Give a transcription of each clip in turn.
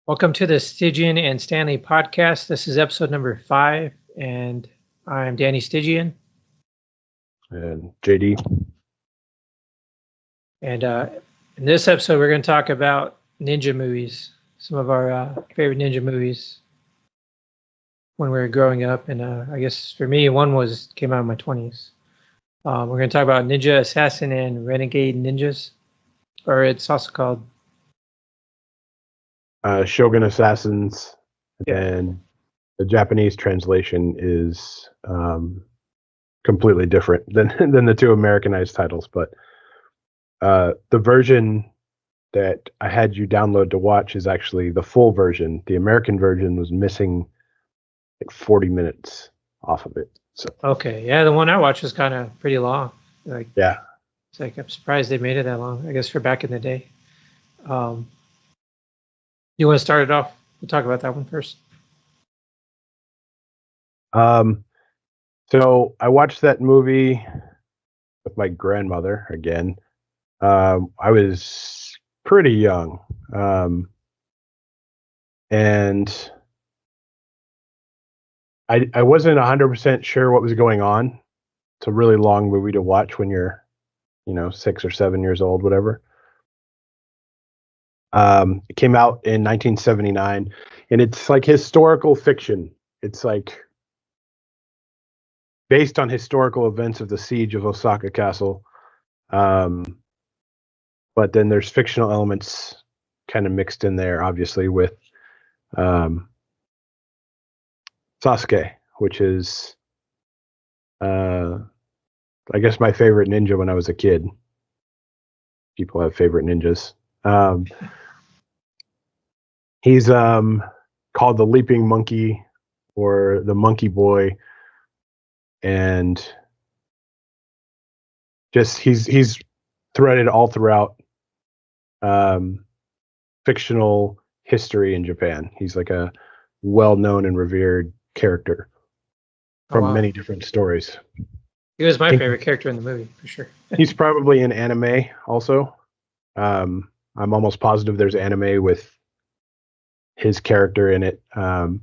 Welcome to the Stygion and Stanley podcast. This is episode number 5, and I'm Danny Stygion. And JD. And in this episode, we're going to talk about ninja movies, some of our favorite ninja movies when we were growing up. And I guess for me, one came out in my 20s. We're going to talk about Ninja Assassin and Renegade Ninjas, or it's also called Shogun Assassins, and the Japanese translation is completely different than the two Americanized titles. But the version that I had you download to watch is actually the full version. The American version was missing like 40 minutes off of it. So okay, yeah, the one I watched was kind of pretty long. Yeah, it's like I'm surprised they made it that long. I guess for back in the day. You want to start it off? We'll talk about that one first. So I watched that movie with my grandmother again. I was pretty young. And I wasn't 100% sure what was going on. It's a really long movie to watch when you're, 6 or 7 years old, whatever. It came out in 1979, and it's like historical fiction. It's like based on historical events of the siege of Osaka Castle. But then there's fictional elements kind of mixed in there, obviously, with Sasuke, which is, I guess, my favorite ninja when I was a kid. People have favorite ninjas. He's called the Leaping Monkey or the Monkey Boy, and just he's threaded all throughout fictional history in Japan. He's like a well-known and revered character from many different stories. He was my favorite character in the movie, for sure. He's probably in anime also. I'm almost positive there's anime with his character in it. And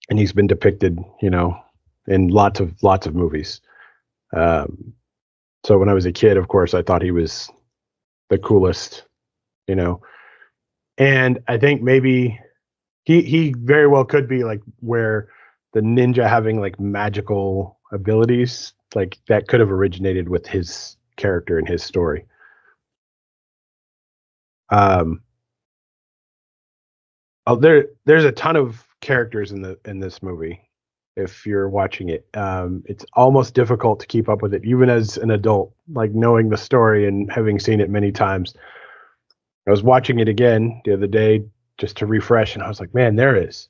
he's been depicted, in lots of movies. So when I was a kid, of course, I thought he was the coolest, and I think maybe he very well could be like where the ninja having like magical abilities, like that could have originated with his character and his story. There's a ton of characters in this movie. If you're watching it, it's almost difficult to keep up with it, even as an adult, like knowing the story and having seen it many times. I was watching it again the other day just to refresh, and I was like, man, there is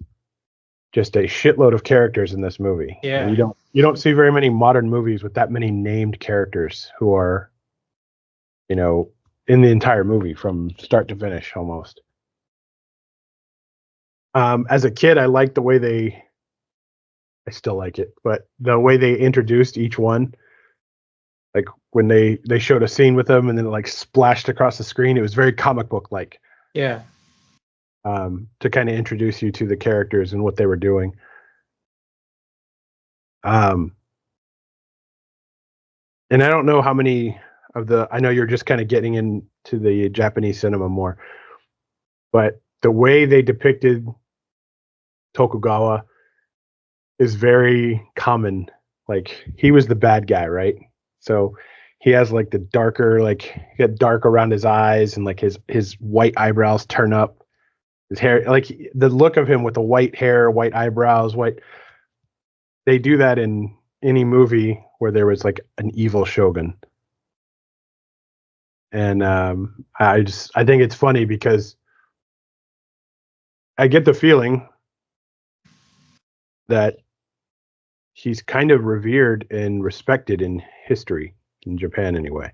just a shitload of characters in this movie. Yeah. And you don't see very many modern movies with that many named characters who are, in the entire movie from start to finish almost. As a kid, I liked the way I still like it, but the way they introduced each one, like when they showed a scene with them and then it like splashed across the screen, it was very comic book like. Yeah. To kind of introduce you to the characters and what they were doing. And I don't know how many I know you're just kind of getting into the Japanese cinema more, but the way they depicted Tokugawa is very common. Like he was the bad guy, right? So he has like the darker, like he got dark around his eyes and like his white eyebrows turn up. His hair, like the look of him with the white hair, white eyebrows, they do that in any movie where there was like an evil shogun. And I think it's funny because I get the feeling that he's kind of revered and respected in history in Japan anyway.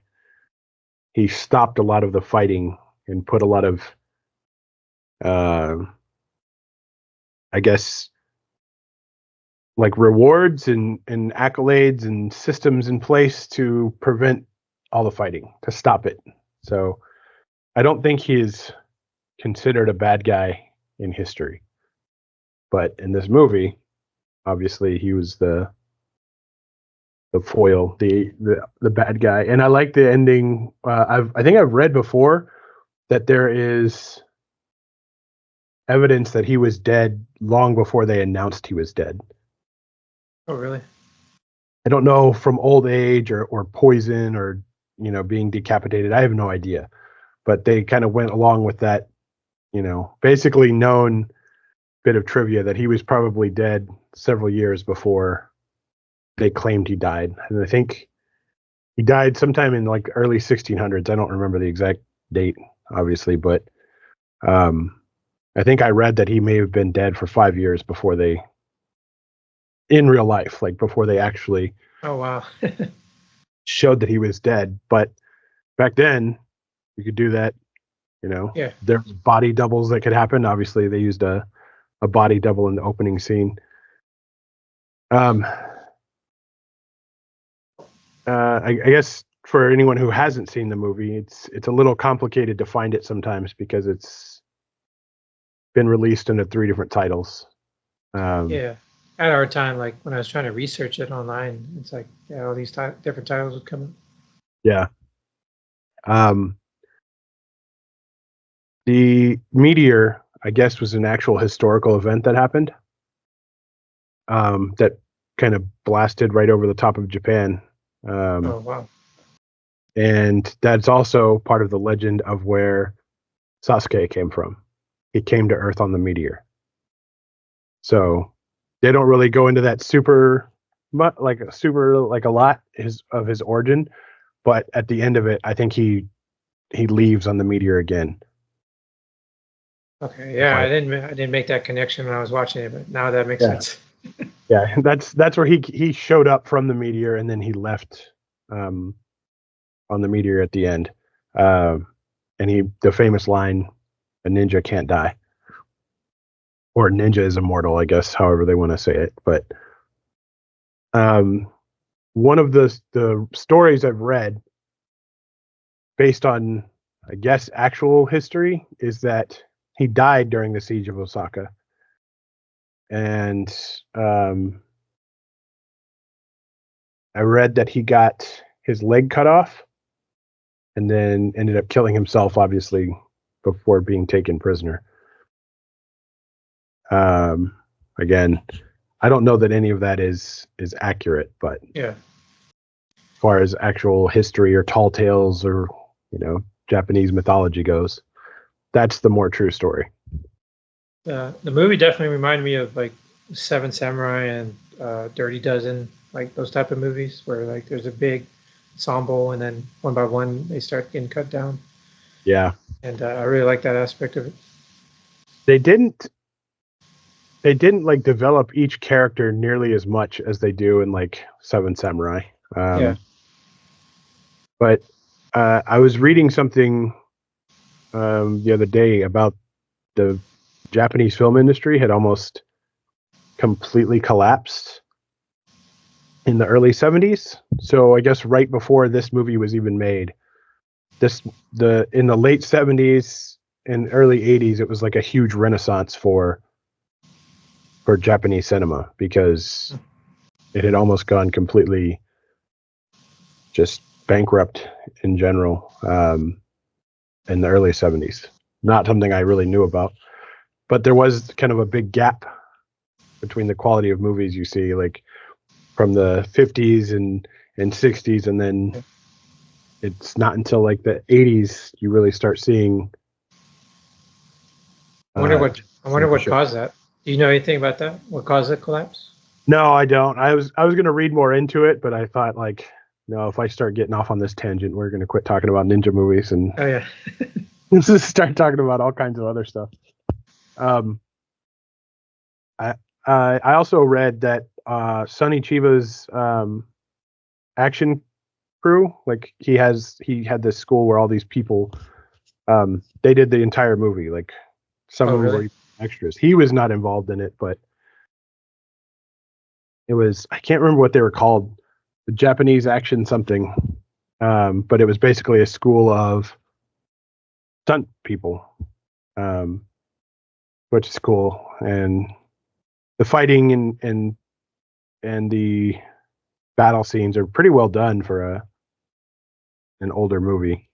He stopped a lot of the fighting and put a lot of I guess like rewards and accolades and systems in place to prevent all the fighting, to stop it. So I don't think he's considered a bad guy in history. But in this movie, obviously he was the foil, the bad guy. And I like the ending. I think I've read before that there is evidence that he was dead long before they announced he was dead. Oh, really? I don't know, from old age or poison or, being decapitated. I have no idea. But they kind of went along with that, basically known bit of trivia that he was probably dead several years before they claimed he died. And I think he died sometime in like early 1600s. I don't remember the exact date, obviously, but I think I read that he may have been dead for 5 years before they, in real life, like before they actually Oh, wow. showed that he was dead. But back then, you could do that, Yeah. There were body doubles that could happen. Obviously, they used a body double in the opening scene. I guess for anyone who hasn't seen the movie, it's a little complicated to find it sometimes because it's been released under 3 different titles. Yeah. At our time, like when I was trying to research it online, it's like, yeah, all these different titles would come up. Yeah. The meteor, I guess, was an actual historical event that happened. That kind of blasted right over the top of Japan. Oh, wow. And that's also part of the legend of where Sasuke came from. He came to Earth on the meteor. So they don't really go into that super a lot of his origin, but at the end of it, I think he leaves on the meteor again. Okay, yeah, I didn't make that connection when I was watching it, but now that makes sense. Yeah, that's where he showed up from the meteor, and then he left on the meteor at the end. And the famous line, "A ninja can't die," or "Ninja is immortal," I guess, however they want to say it. But one of the stories I've read, based on, I guess, actual history, is that he died during the siege of Osaka. And I read that he got his leg cut off and then ended up killing himself, obviously, before being taken prisoner. Again, I don't know that any of that is accurate, but Yeah. as far as actual history or tall tales or, Japanese mythology goes, that's the more true story. The movie definitely reminded me of like Seven Samurai and Dirty Dozen, like those type of movies where like there's a big ensemble and then one by one they start getting cut down. Yeah. And I really like that aspect of it. They didn't like develop each character nearly as much as they do in like Seven Samurai. Yeah. But I was reading something the other day about the Japanese film industry had almost completely collapsed in the early 70s. So I guess right before this movie was even made, in the late 70s and early 80s, it was like a huge renaissance for Japanese cinema because it had almost gone completely just bankrupt in general in the early 70s. Not something I really knew about, but there was kind of a big gap between the quality of movies you see, like from the 50s and 60s, and then it's not until like the 80s you really start seeing. I wonder what caused that. Do you know anything about that? What caused the collapse? No, I don't. I was going to read more into it, but I thought like, no, if I start getting off on this tangent, we're going to quit talking about ninja movies and Oh yeah. let's just start talking about all kinds of other stuff. I also read that Sonny Chiba's action crew, like he had this school where all these people, they did the entire movie. Like some of them were extras. He was not involved in it, but it was, I can't remember what they were called, the Japanese action something. But it was basically a school of stunt people. um, which is cool. And the fighting and the battle scenes are pretty well done for an older movie.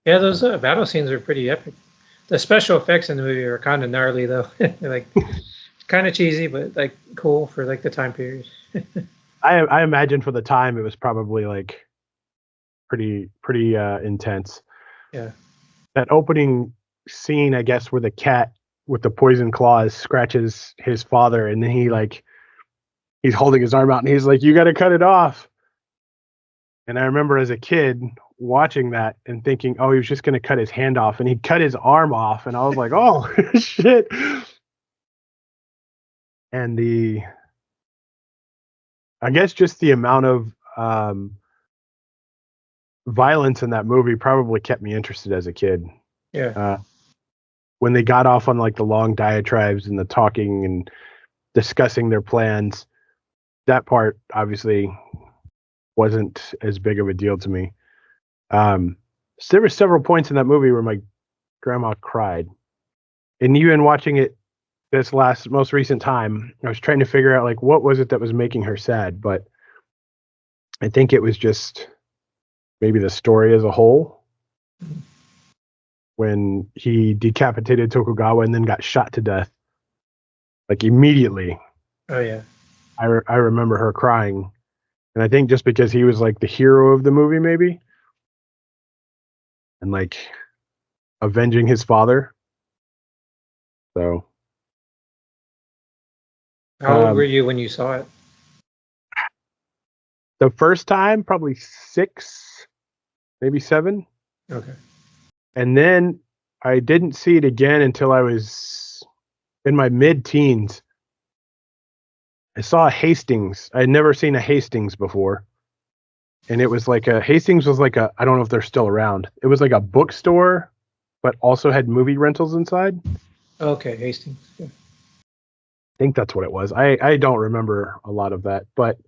Yeah, those battle scenes are pretty epic. The special effects in the movie are kind of gnarly though. They're like kind of cheesy, but like cool for like the time period. I imagine for the time it was probably like pretty intense. Yeah. That opening scene, I guess, where the cat with the poison claws scratches his father, and then he's holding his arm out, and he's like, "You got to cut it off." And I remember as a kid watching that and thinking, "Oh, he was just going to cut his hand off," and he cut his arm off, and I was like, "Oh shit!" And I guess just the amount of violence in that movie probably kept me interested as a kid. Yeah. When they got off on like the long diatribes and the talking and discussing their plans, that part obviously wasn't as big of a deal to me. So there were several points in that movie where my grandma cried. And even watching it this most recent time, I was trying to figure out like what was it that was making her sad, but I think it was just maybe the story as a whole. When he decapitated Tokugawa and then got shot to death, like immediately. Oh yeah. I remember her crying, and I think just because he was like the hero of the movie, maybe, and like avenging his father. So, How old were you when you saw it? the first time, probably 6, maybe 7. Okay. And then I didn't see it again until I was in my mid-teens. I saw a Hastings. I had never seen a Hastings before. And it was like Hastings was like I don't know if they're still around. It was like a bookstore, but also had movie rentals inside. Okay, Hastings. Yeah. I think that's what it was. I don't remember a lot of that, but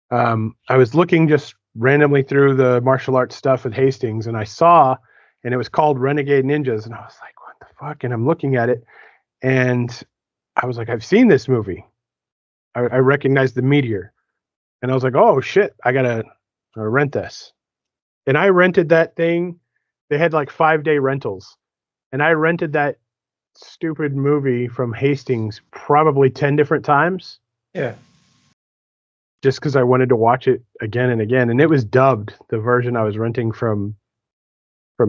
I was looking just randomly through the martial arts stuff at Hastings, and I saw, and it was called Renegade Ninjas, and I was like, what the fuck? And I'm looking at it, and I was like, I've seen this movie. I recognized the meteor, and I was like, oh shit, I gotta rent this. And I rented that thing. They had like 5-day rentals, and I rented that stupid movie from Hastings probably 10 different times. Yeah. Just because I wanted to watch it again and again. And it was dubbed, the version I was renting from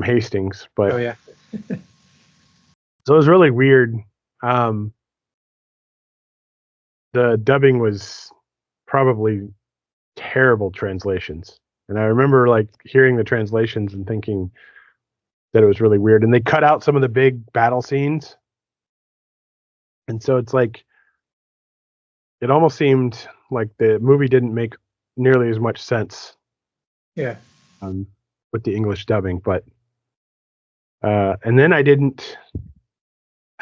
Hastings. But Oh yeah. so it was really weird. The dubbing was probably terrible translations. And I remember like hearing the translations and thinking that it was really weird. And they cut out some of the big battle scenes. And so it's like, it almost seemed like the movie didn't make nearly as much sense. Yeah. With the English dubbing, but and then I don't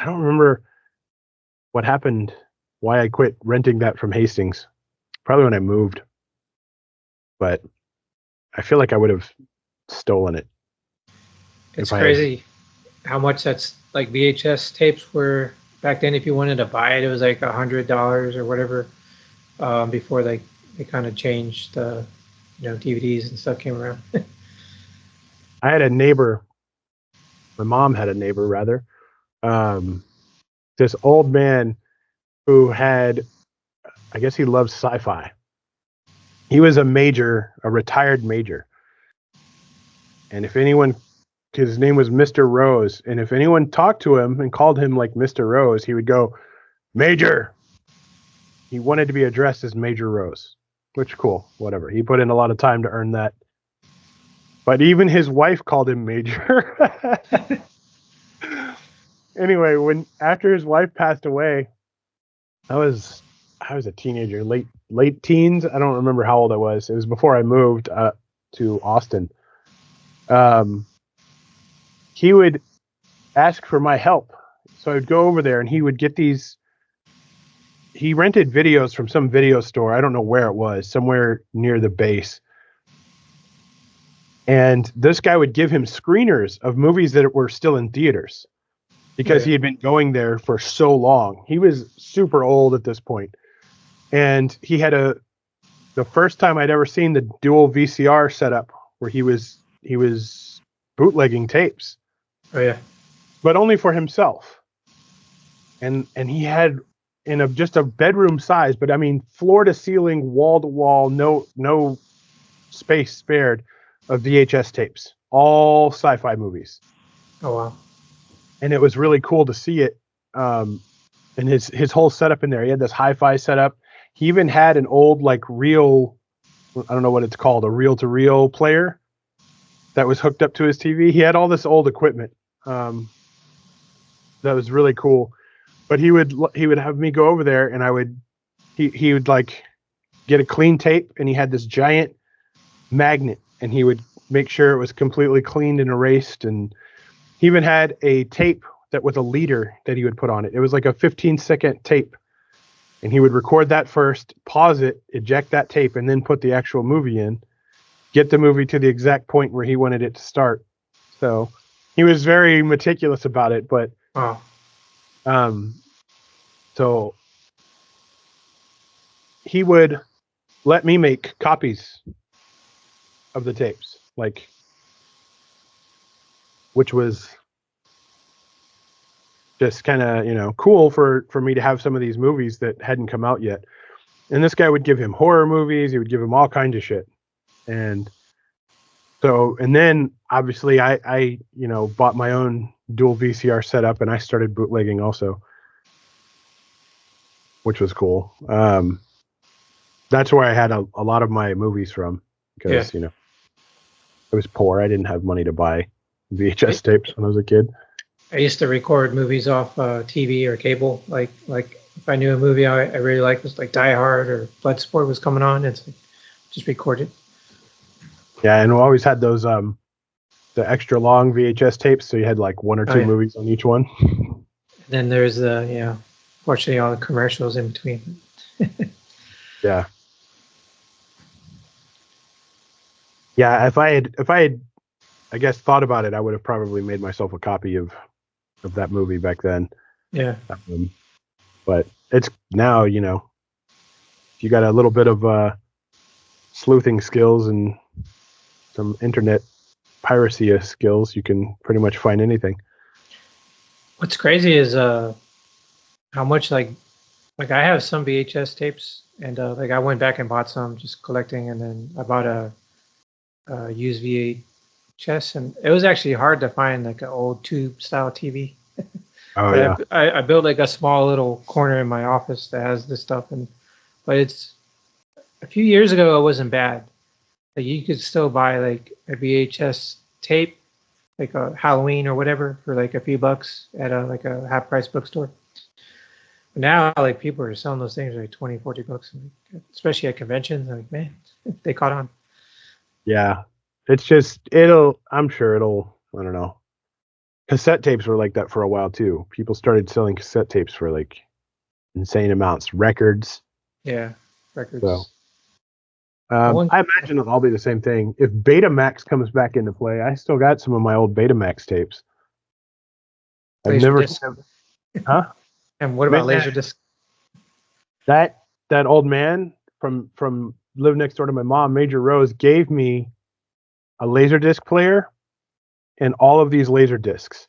remember what happened, why I quit renting that from Hastings. Probably when I moved, but I feel like I would have stolen it. It's crazy how much that's like VHS tapes were back then. If you wanted to buy it, it was like $100 or whatever. Before they kind of changed the DVDs and stuff came around. I had a neighbor. My mom had a neighbor, rather. This old man who had, I guess he loved sci-fi. He was a retired major. And if anyone, his name was Mr. Rose, and if anyone talked to him and called him like Mr. Rose, he would go, Major. He wanted to be addressed as Major Rose, which cool, whatever. He put in a lot of time to earn that. But even his wife called him Major. Anyway, after his wife passed away, I was a teenager, late teens. I don't remember how old I was. It was before I moved to Austin. He would ask for my help. So I'd go over there and he would get these. He rented videos from some video store. I don't know where it was, somewhere near the base. And this guy would give him screeners of movies that were still in theaters. because Yeah. he had been going there for so long. He was super old at this point, and he had the first time I'd ever seen the dual VCR setup where he was bootlegging tapes, Oh yeah. but only for himself. And he had in just a bedroom size, but I mean floor to ceiling, wall to wall, no space spared of VHS tapes, all sci-fi movies. Oh wow. And it was really cool to see it. And his whole setup in there. He had this hi-fi setup. He even had an old like reel, I don't know what it's called, a reel-to-reel player that was hooked up to his TV. He had all this old equipment that was really cool. But he would have me go over there, and he would like get a clean tape, and he had this giant magnet, and he would make sure it was completely cleaned and erased. And he even had a tape that with a leader that he would put on it. It was like a 15-second tape, and he would record that first, pause it, eject that tape, and then put the actual movie in, get the movie to the exact point where he wanted it to start. So he was very meticulous about it. But Wow. So he would let me make copies of the tapes, like, which was just kind of, cool for me to have some of these movies that hadn't come out yet. And this guy would give him horror movies. He would give him all kinds of shit. And so, and then obviously I bought my own dual VCR setup, and I started bootlegging also, which was cool. That's where I had a lot of my movies from, because, I was poor. I didn't have money to buy VHS tapes when I was a kid. I used to record movies off TV or cable. Like if I knew a movie I really liked, was like Die Hard or Bloodsport was coming on, it's like just record it. Yeah, and we always had those the extra long VHS tapes, so you had like one or two movies on each one. Then there's fortunately all the commercials in between. Yeah. Yeah, if I had I guess thought about it, I would have probably made myself a copy of that movie back then. Yeah. But it's now, if you got a little bit of sleuthing skills and some internet piracy skills, you can pretty much find anything. What's crazy is how much like I have some VHS tapes, and like I went back and bought some just collecting, and then I bought a used VHS, and it was actually hard to find like an old tube style TV. Oh but yeah. I built like a small little corner in my office that has this stuff, but it's a few years ago it wasn't bad. Like you could still buy like a VHS tape, like a Halloween or whatever, for like a few bucks at like a half price bookstore. But now like people are selling those things for like 20, 40 bucks, especially at conventions. Like, man, they caught on. Yeah. It's just I'm sure it'll, I don't know. Cassette tapes were like that for a while too. People started selling cassette tapes for like insane amounts. Records. Yeah, records. So I imagine it'll all be the same thing. If Betamax comes back into play, I still got some of my old Betamax tapes. I've never. Huh? And what about Laserdisc? That old man from lived next door to my mom, Major Rose, gave me a Laserdisc player and all of these Laserdiscs.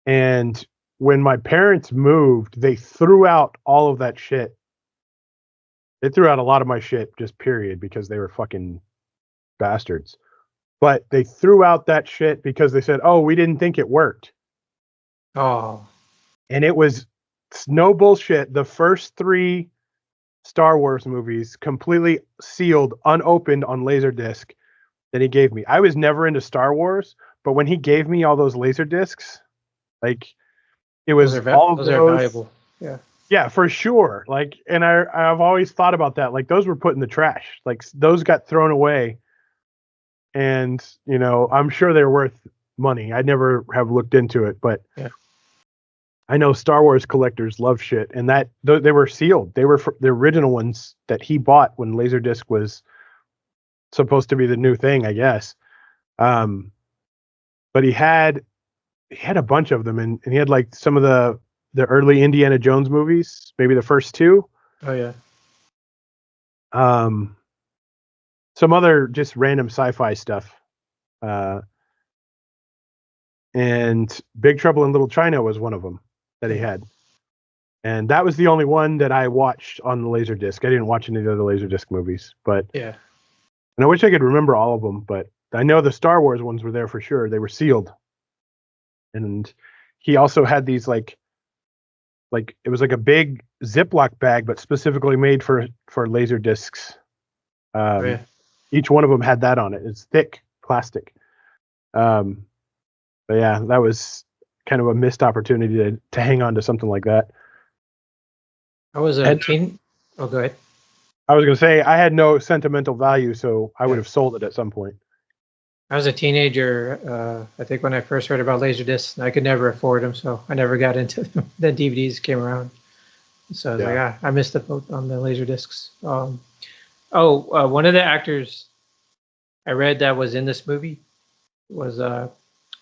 And when my parents moved, they threw out all of that shit. They threw out a lot of my shit, just period, because they were fucking bastards. But they threw out that shit because they said, "Oh, we didn't think it worked." Oh. And it was no bullshit. The first 3 Star Wars movies completely sealed, unopened on Laserdisc that he gave me. I was never into Star Wars, but when he gave me all those Laserdiscs, like it was those are valuable. Yeah. Yeah, for sure. Like, and I've always thought about that. Like those were put in the trash. Like those got thrown away. And, I'm sure they're worth money. I never have looked into it, but yeah. I know Star Wars collectors love shit, and that they were sealed. They were the original ones that he bought when Laserdisc was supposed to be the new thing, I guess. But he had he had a bunch of them, and he had like some of the early Indiana Jones movies, maybe the first two. Oh yeah. Some other just random sci-fi stuff. And Big Trouble in Little China was one of them that he had. And that was the only one that I watched on the Laserdisc. I didn't watch any of the other Laserdisc movies, but Yeah. and I wish I could remember all of them, but I know the Star Wars ones were there for sure. They were sealed. And he also had these like it was like a big Ziploc bag, but specifically made for laser discs. Yeah. Each one of them had that on it. It's thick plastic. But yeah, that was kind of a missed opportunity to hang on to something like that. I was a teen. Oh, go ahead. I was going to say I had no sentimental value, so I would have sold it at some point. I was a teenager, I think, when I first heard about Laserdiscs, and I could never afford them, so I never got into them. Then DVDs came around. So I was like, I missed the boat on the Laserdiscs. One of the actors I read that was in this movie was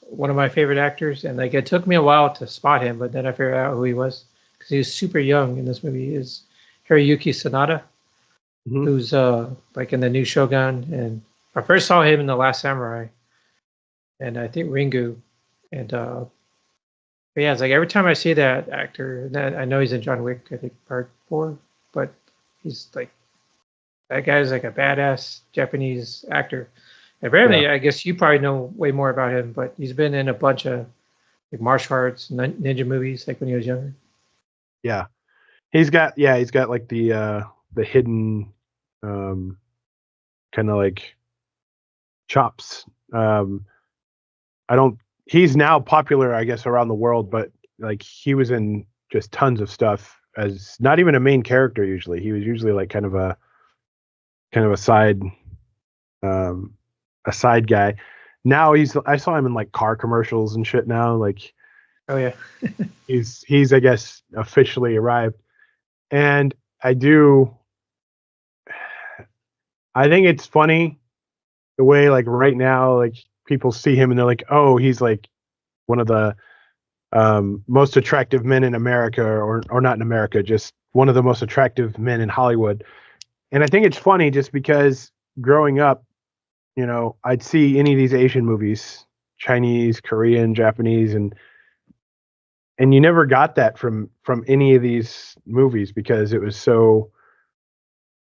one of my favorite actors, and like it took me a while to spot him, but then I figured out who he was because he was super young in this movie. Is Hiroyuki Sanada, who's like in the new Shogun, and I first saw him in The Last Samurai, and I think Ringu, and but yeah, it's like every time I see that actor, I know he's in John Wick, I think Part 4, but he's like that guy's like a badass Japanese actor. Apparently, I guess you probably know way more about him, but he's been in a bunch of like martial arts, ninja movies, like when he was younger. Yeah, he's got like the hidden kind of like chops. He's now popular, I guess, around the world, but like he was in just tons of stuff as not even a main character usually. He was usually like kind of a side guy. Now I saw him in like car commercials and shit now. Like, oh yeah. he's I guess officially arrived. And I think it's funny the way like right now, like people see him and they're like, oh, he's like one of the most attractive men in America, or not in America, just one of the most attractive men in Hollywood. And I think it's funny just because growing up, you know, I'd see any of these Asian movies, Chinese, Korean, Japanese, and you never got that from any of these movies because it was so,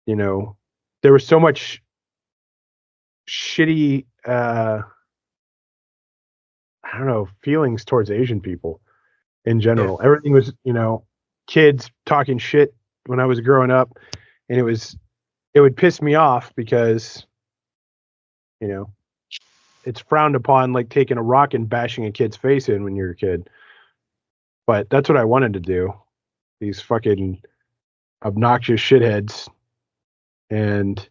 you know, there was so much shitty I don't know, feelings towards Asian people in general. Yeah. Everything was, you know, kids talking shit when I was growing up, and it would piss me off because, you know, it's frowned upon like taking a rock and bashing a kid's face in when you're a kid. But that's what I wanted to do. These fucking obnoxious shitheads. And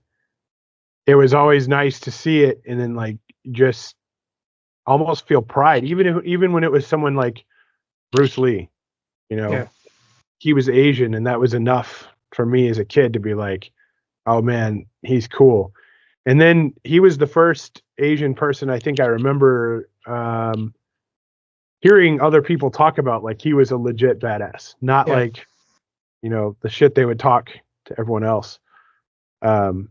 it was always nice to see it and then like just almost feel pride. Even when it was someone like Bruce Lee, you know, he was Asian, and that was enough for me as a kid to be like, oh man, he's cool. And then he was the first Asian person I think I remember hearing other people talk about like he was a legit badass, not like, you know, the shit they would talk to everyone else. And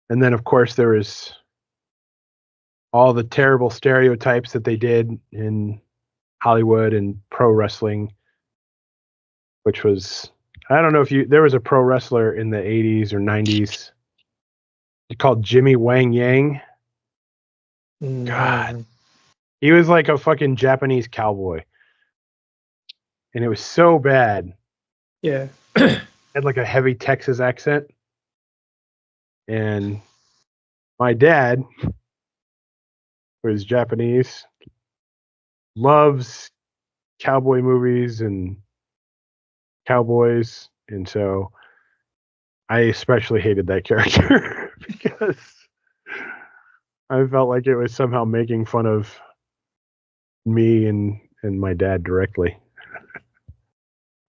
then of course there was all the terrible stereotypes that they did in Hollywood and pro wrestling, which was, I don't know if there was a pro wrestler in the 80s or 90s called Jimmy Wang Yang. God. He was like a fucking Japanese cowboy. And it was so bad. Yeah. Had like a heavy Texas accent. And my dad, who is Japanese, loves cowboy movies and cowboys. And so I especially hated that character because I felt like it was somehow making fun of me and my dad directly.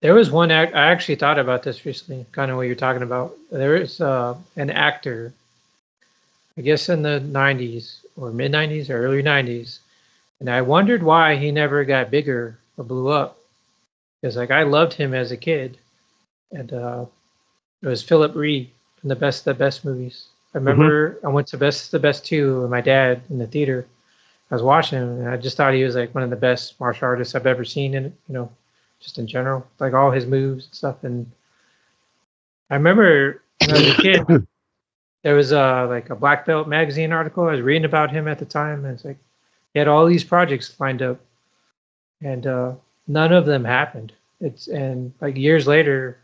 There was one I actually thought about this recently, kind of what you're talking about. There is an actor, I guess in the 90s or mid 90s or early 90s. And I wondered why he never got bigger or blew up. Because like I loved him as a kid, and it was Philip Reed from the Best movies. I Hmm. remember I went to the Best 2 with my dad in the theater. I was watching him, and I just thought he was like one of the best martial artists I've ever seen in, just in general, like all his moves and stuff. And I remember when I was a kid, there was like a Black Belt magazine article. I was reading about him at the time, and it's like he had all these projects lined up, and none of them happened. It's and like years later,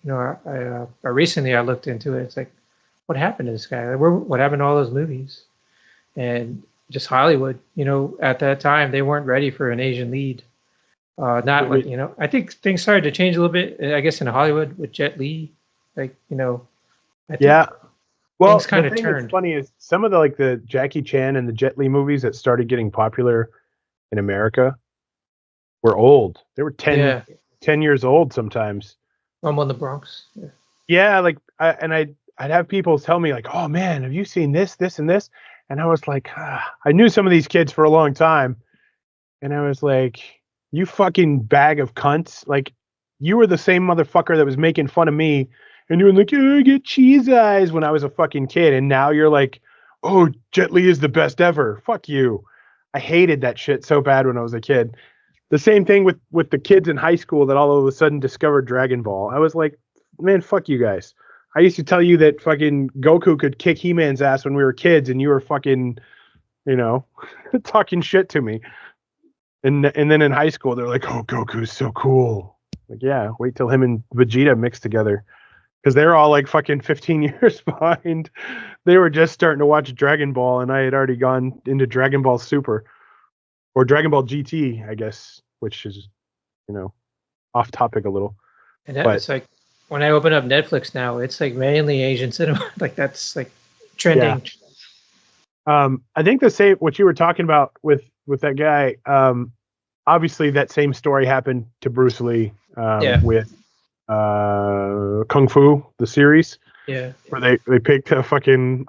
I recently I looked into it. It's like, what happened to this guy? Like, what happened to all those movies? And just Hollywood, at that time they weren't ready for an Asian lead. Not like I think things started to change a little bit. I guess in Hollywood with Jet Li, like I think Yeah. Well, things the kind of thing that's turned. funny is some of the Jackie Chan and the Jet Li movies that started getting popular in America were old. They were Yeah, 10 years old sometimes. Rumble in the Bronx. Yeah, Yeah, like I'd have people tell me like, "Oh man, have you seen this, this, and this?" And I was like, I knew some of these kids for a long time, and I was like, "You fucking bag of cunts! Like, you were the same motherfucker that was making fun of me, and you were like, oh, I get cheese eyes when I was a fucking kid, and now you're like, oh, Jet Li is the best ever. Fuck you." I hated that shit so bad when I was a kid. The same thing with the kids in high school that all of a sudden discovered Dragon Ball. I was like, man, fuck you guys. I used to tell you that fucking Goku could kick He-Man's ass when we were kids, and you were fucking, you know, talking shit to me. And then in high school, they're like, oh, Goku's so cool. Like, yeah, wait till him and Vegeta mix together. Because they're all like fucking 15 years behind. They were just starting to watch Dragon Ball, and I had already gone into Dragon Ball Super or Dragon Ball GT, I guess, which is, off topic a little. and that, But it's like when I open up Netflix now, it's like mainly Asian cinema. Like that's like yeah, trending. I think the same what you were talking about with that guy. Obviously, that same story happened to Bruce Lee Yeah, with Kung Fu, the series, yeah. where they picked a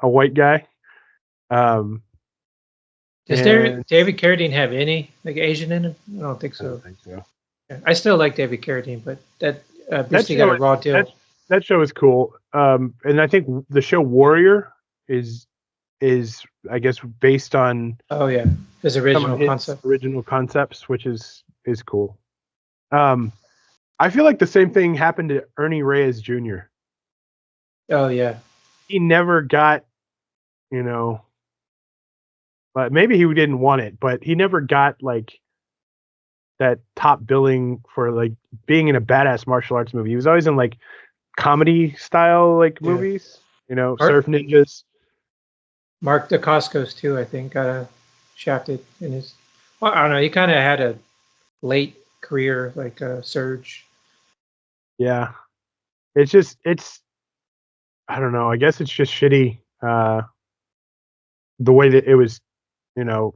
white guy. Um, Does and David Carradine have any like Asian in him? I don't think I don't so. think so. Yeah. I still like David Carradine, but that That Bruce Lee got show a is raw deal. that show is cool. And I think the show Warrior is I guess based on Oh yeah, his some of original his concept. original concepts, which is cool. Um, I feel like the same thing happened to Ernie Reyes Jr. Oh yeah, He never got, you know, but maybe he didn't want it, but he never got like that top billing for like being in a badass martial arts movie. He was always in like comedy style like yeah. movies, Mark Surf Ninjas. Mark Dacascos too. I think got a shafted in his. Well, I don't know. He kind of had a late career like surge. Yeah. It's I don't know. I guess it's just shitty the way that it was, you know,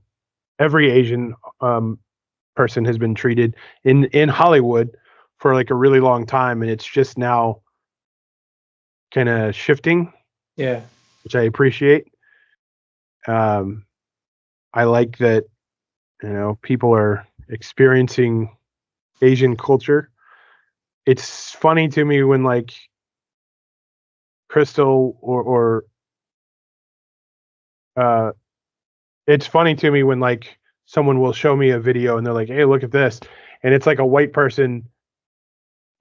every Asian person has been treated in Hollywood for like a really long time, and it's just now kind of shifting, Yeah, which I appreciate. Um, I like that people are experiencing Asian culture. It's funny to me when like Crystal or uh, it's funny to me when like someone will show me a video and they're like, "Hey, look at this," and it's like a white person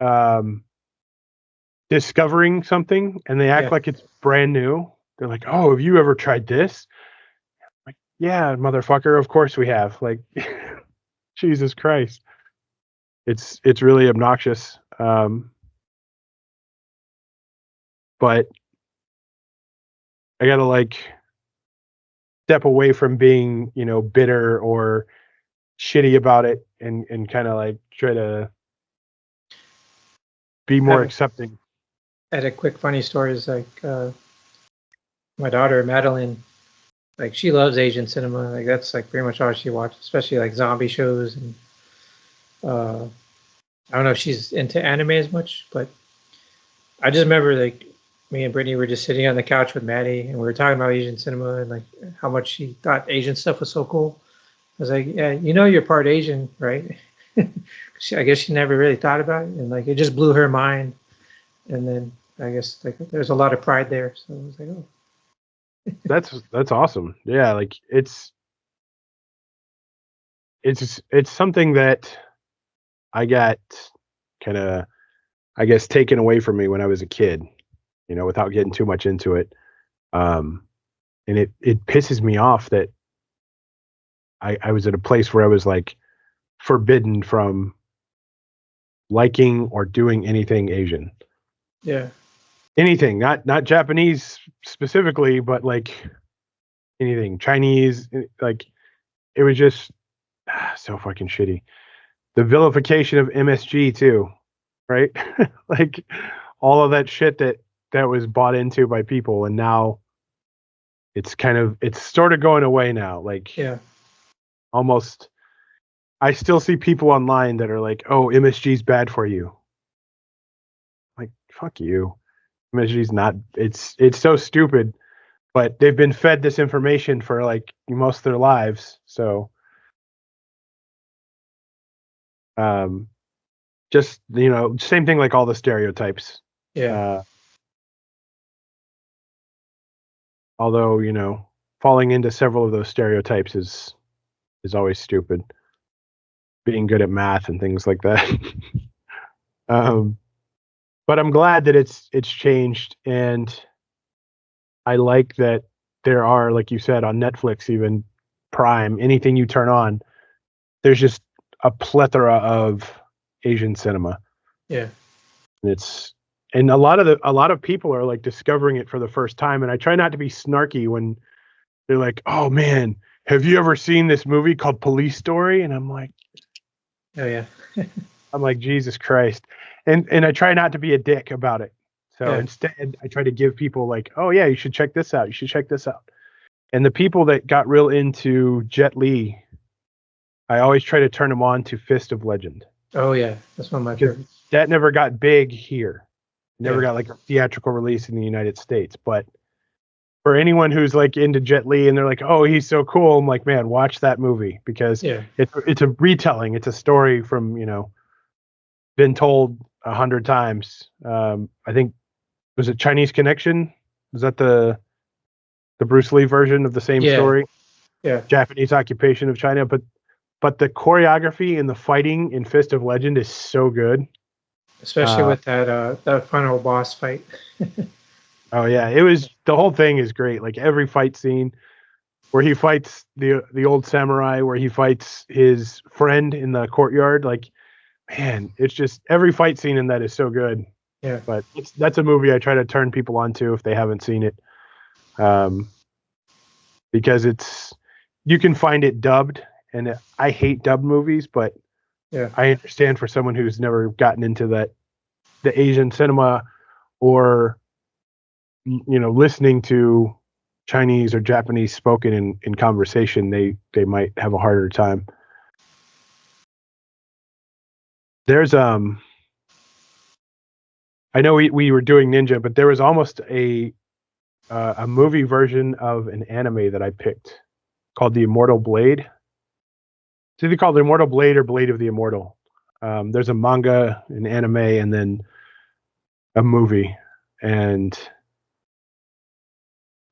um, discovering something, and they act yeah. like it's brand new. They're like, "Oh, have you ever tried this?" Like, yeah, motherfucker, of course we have. Like, Jesus Christ, it's really obnoxious. But I gotta like step away from being, bitter or shitty about it, and kind of like try to be more Have a, accepting. had a quick funny story. Is like my daughter Madeline. Like she loves Asian cinema. Like that's like pretty much all she watches, especially like zombie shows and uh, I don't know if she's into anime as much, but I just remember like me and Brittany were just sitting on the couch with Maddie and we were talking about Asian cinema and like how much she thought Asian stuff was so cool. was like, yeah, you know, you're part Asian, right? I guess she never really thought about it, and like it just blew her mind. And then I guess like there's a lot of pride there. So I was like, oh, That's awesome. Yeah, like it's something that I got kind of, I guess, taken away from me when I was a kid, without getting too much into it. Um, and it pisses me off that I was at a place where I was like forbidden from liking or doing anything Asian. yeah, Anything, not Japanese specifically, but like anything Chinese, like it was just so fucking shitty. The vilification of MSG too, right? Like all of that shit that was bought into by people, and now it's sort of going away now. Like yeah, almost, I still see people online that are like, "Oh, MSG's bad for you." Like, fuck you. MSG's not. It's so stupid, but they've been fed this information for like most of their lives. So, um, just same thing like all the stereotypes. yeah. Although falling into several of those stereotypes is always stupid. Being good at math and things like that. But I'm glad that it's changed, and I like that there are, like you said, on Netflix, even Prime, anything you turn on, there's just a plethora of Asian cinema. Yeah. And a lot of people are like discovering it for the first time, and I try not to be snarky when they're like, "Oh man, have you ever seen this movie called Police Story?" And I'm like, Oh yeah. Jesus Christ. And I try not to be a dick about it. So Yeah. instead I try to give people like, "Oh yeah, you should check this out. You should check this out." And the people that got real into Jet Li, I always try to turn them on to Fist of Legend. Oh yeah, that's one of my favorites. That never got big here. Never Yeah. got like a theatrical release in the United States. But for anyone who's like into Jet Li and they're like, "Oh, he's so cool," I'm like, man, watch that movie, because Yeah. it's a retelling. It's a story from, been told 100 times. I think, was it Chinese Connection? Was that the Bruce Lee version of the same Yeah. story? Yeah. Japanese occupation of China, but the choreography and the fighting in Fist of Legend is so good. Especially with that final boss fight. Oh yeah, the whole thing is great. Like every fight scene where he fights the old samurai, where he fights his friend in the courtyard, like, man, it's just every fight scene in that is so good. Yeah. But that's a movie I try to turn people onto if they haven't seen it, because you can find it dubbed, and I hate dubbed movies, but Yeah. I understand for someone who's never gotten into the Asian cinema, or listening to Chinese or Japanese spoken in conversation, they might have a harder time. There's I know we were doing ninja, but there was almost a movie version of an anime that I picked called The Immortal Blade. It's either called The Immortal Blade or Blade of the Immortal. There's a manga, an anime, and then a movie, and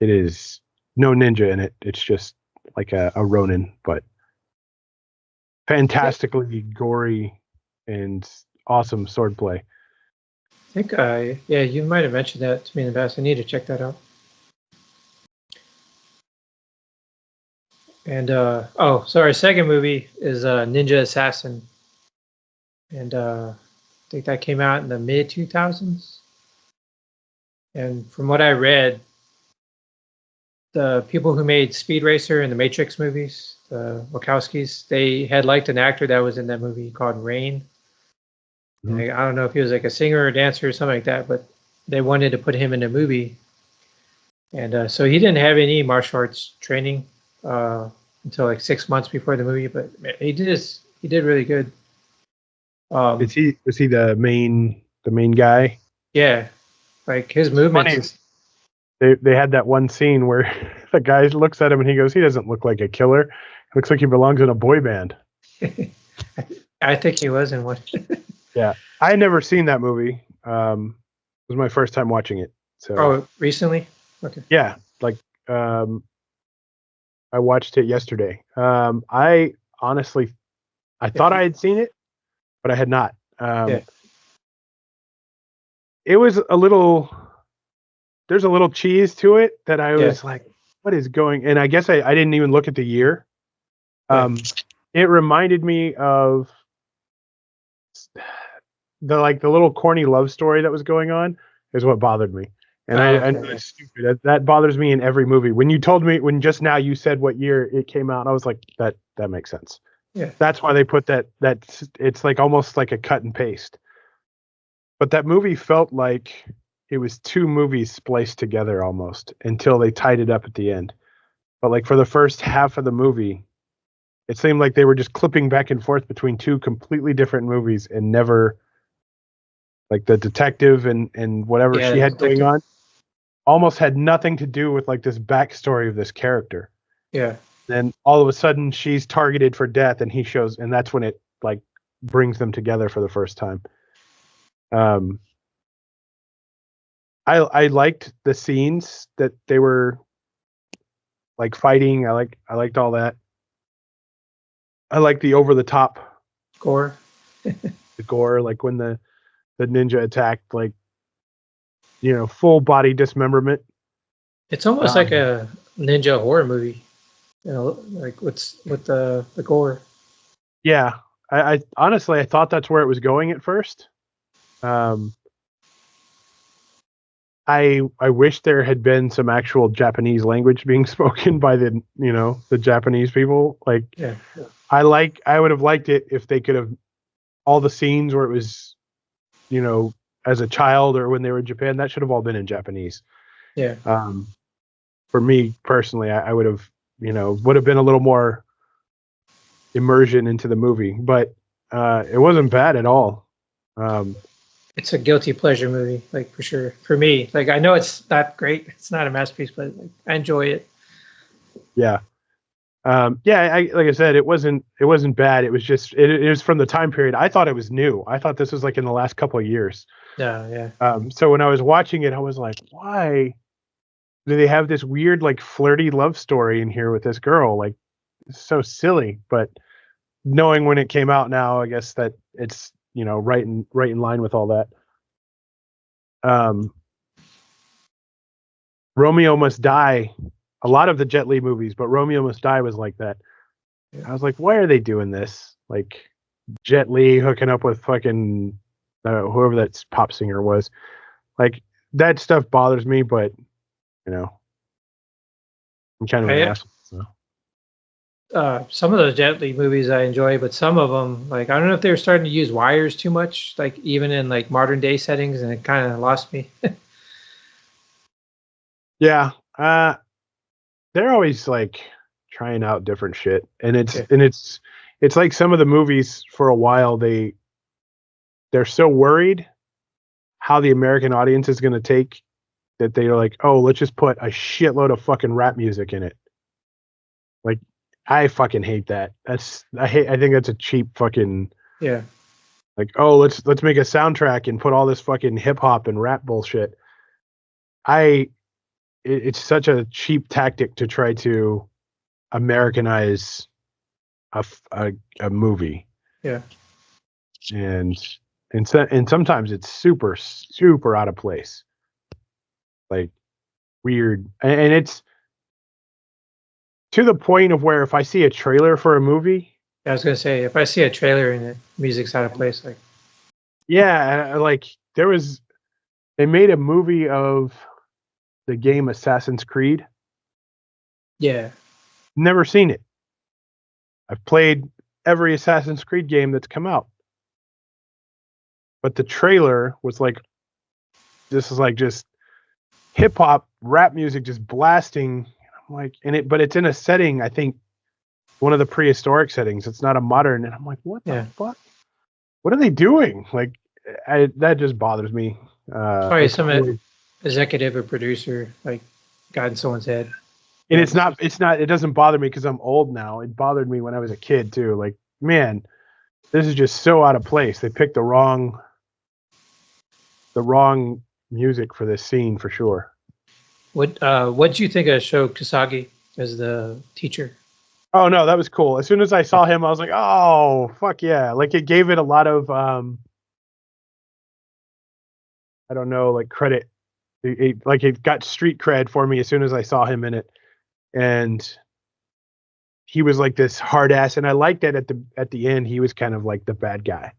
it is no ninja in it. It's just like a Ronin, but fantastically gory and awesome swordplay. I think yeah, you might have mentioned that to me in the past. I need to check that out. And so our second movie is Ninja Assassin, and I think that came out in the mid 2000s. And from what I read, the people who made Speed Racer and the Matrix movies, the Wachowskis, they had liked an actor that was in that movie called Rain. Mhm. I don't know if he was like a singer or dancer or something like that, but they wanted to put him in a movie. And so he didn't have any martial arts training until like 6 months before the movie, but he did really good. Was he the main guy? Yeah, like his Funny, movements. they had that one scene where the guy looks at him and he goes, "He doesn't look like a killer. He looks like he belongs in a boy band." I think he was in one. Yeah, I had never seen that movie. It was my first time watching it. So Oh, recently? Okay. yeah, like I watched it yesterday. I honestly, I thought I had seen it, but I had not. Yeah. It was a little. There's a little cheese to it that I Yeah. was like, "What is going?" And I guess I didn't even look at the year. Yeah. It reminded me of the little corny love story that was going on is what bothered me. And I know Okay. it's stupid. That bothers me in every movie. When you told me, when just now you said what year it came out, I was like, that makes sense. Yeah. That's why they put that it's like almost like a cut and paste. But that movie felt like it was two movies spliced together almost until they tied it up at the end. But like for the first half of the movie, it seemed like they were just clipping back and forth between two completely different movies and never, like the detective and whatever Yeah, she had going detective. on almost had nothing to do with like this backstory of this character. Yeah. Then all of a sudden she's targeted for death and he shows, and that's when it like brings them together for the first time. I liked the scenes that they were like fighting. I liked all that. I like the over the top Gore. the gore, like when the ninja attacked, like, you know, full body dismemberment. It's almost like a ninja horror movie. You know, like with the gore. Yeah, I honestly I thought that's where it was going at first. I wish there had been some actual Japanese language being spoken by the, you know, the Japanese people. Like, Yeah. I would have liked it if they could have all the scenes where it was, you know, as a child or when they were in Japan, that should have all been in Japanese. Yeah. For me personally, I would have, you know, would have been a little more immersion into the movie, but it wasn't bad at all. It's a guilty pleasure movie, like for sure. For me, like I know it's not great. It's not a masterpiece, but like, I enjoy it. Yeah. Yeah, like I said, it wasn't bad. It was just it was from the time period. I thought it was new. I thought this was like in the last couple of years. Yeah. So when I was watching it, I was like, why do they have this weird like flirty love story in here with this girl? Like, it's so silly. But knowing when it came out now, I guess that it's, you know, right in line with all that. Romeo Must Die. A lot of the Jet Li movies, but Romeo Must Die was like that. I was like, why are they doing this? Like Jet Li hooking up with fucking whoever that pop singer was. Like that stuff bothers me, but you know, I'm kind of an asshole. So. Some of those Jet Li movies I enjoy, but some of them, like I don't know if they were starting to use wires too much, like even in like modern day settings, and it kind of lost me. Yeah, they're always like trying out different shit, and Yeah. it's like some of the movies for a while they're so worried how the American audience is going to take that they're like, oh, let's just put a shitload of fucking rap music in it. Like, I fucking hate that. I think that's a cheap fucking, Yeah. like, oh, let's make a soundtrack and put all this fucking hip hop and rap bullshit. It's such a cheap tactic to try to Americanize a movie. Yeah. And sometimes it's super out of place, like weird, and it's to the point of where if I see a trailer for a movie, I was gonna say if I see a trailer and the music's out of place, like yeah, like they made a movie of the game Assassin's Creed. yeah, Never seen it. I've played every Assassin's Creed game that's come out, but the trailer was like, this is like just hip hop rap music just blasting. I'm like, but it's in a setting, I think one of the prehistoric settings. It's not a modern, and I'm like, what the fuck? What are they doing? Like, that just bothers me. Probably some executive or producer like got in someone's head. And it doesn't bother me because I'm old now. It bothered me when I was a kid too. Like, man, this is just so out of place. They picked the wrong music for this scene for sure. What do you think of Sho Kasagi as the teacher? Oh no, that was cool. As soon as I saw him, I was like, oh fuck yeah. Like it gave it a lot of I don't know, like credit. It got street cred for me as soon as I saw him in it. And he was like this hard ass, and I liked that at the end he was kind of like the bad guy.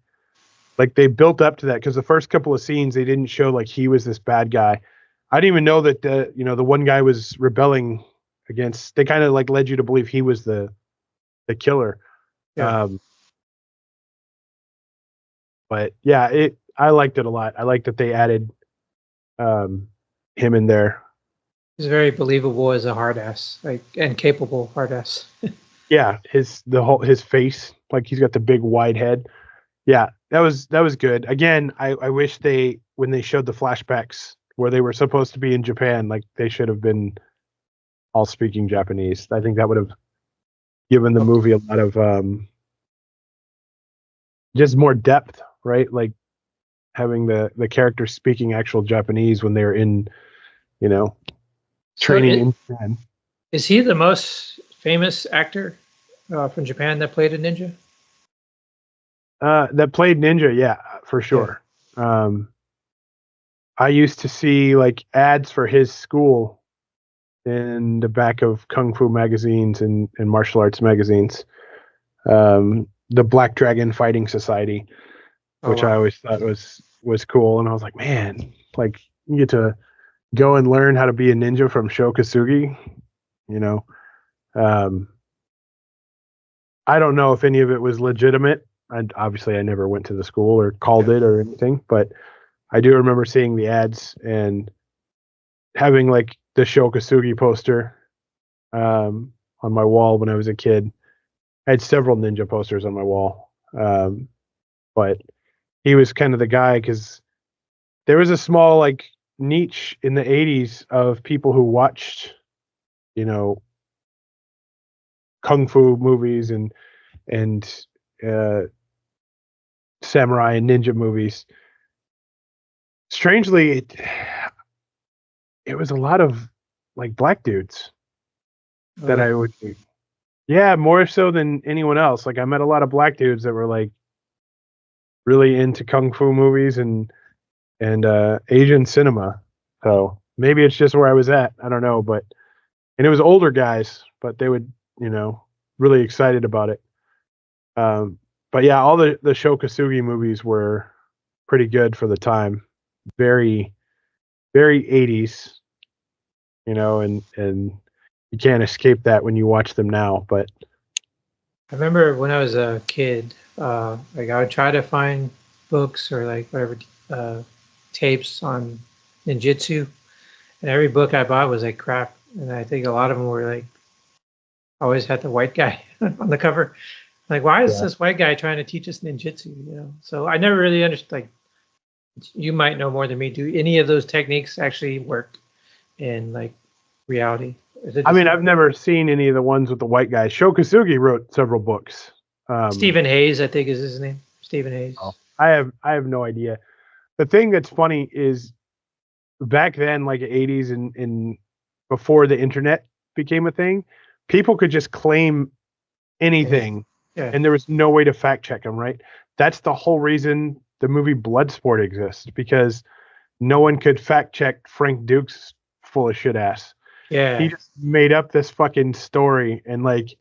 Like they built up to that because the first couple of scenes they didn't show like he was this bad guy. I didn't even know that the one guy was rebelling against. They kind of like led you to believe he was the killer. Yeah. But yeah, I liked it a lot. I liked that they added him in there. He's very believable as a hard ass, like, and capable hard ass. Yeah, his face, like he's got the big wide head. Yeah, that was good. Again, I wish when they showed the flashbacks where they were supposed to be in Japan, like they should have been all speaking Japanese. I think that would have given the movie a lot of just more depth, right? Like having the characters speaking actual Japanese when they're in, training in Japan. Is he the most famous actor from Japan that played a ninja? That played ninja, yeah, for sure. Yeah. I used to see like ads for his school in the back of kung fu magazines and martial arts magazines. The Black Dragon Fighting Society, which I always thought was cool, and I was like, man, like you get to go and learn how to be a ninja from Sho Kosugi, I don't know if any of it was legitimate. Obviously I never went to the school or called it or anything, but I do remember seeing the ads and having like the Sho Kosugi poster on my wall when I was a kid. I had several ninja posters on my wall, but he was kind of the guy because there was a small like niche in the 80s of people who watched, kung fu movies and samurai and ninja movies. Strangely, it was a lot of like black dudes that I would, yeah, more so than anyone else. Like I met a lot of black dudes that were like really into kung fu movies and Asian cinema. So maybe it's just where I was at. I don't know, and it was older guys, but they would, really excited about it. But yeah, all the Sho Kosugi movies were pretty good for the time. Very, very 80s, and you can't escape that when you watch them now. But I remember when I was a kid, like I would try to find books or like whatever tapes on ninjutsu, and every book I bought was like crap. And I think a lot of them were like always had the white guy on the cover. Like, why is this white guy trying to teach us ninjutsu? So I never really understood. Like, you might know more than me. Do any of those techniques actually work in like reality? I mean, I've never seen any of the ones with the white guys. Sho Kosugi wrote several books. Stephen Hayes, I think, is his name. Stephen Hayes. Oh, I have no idea. The thing that's funny is back then, like 80s and before the internet became a thing, people could just claim anything, and there was no way to fact check them. Right? That's the whole reason the movie Bloodsport exists, because no one could fact check Frank Duke's full of shit ass. Yeah, he just made up this fucking story, and like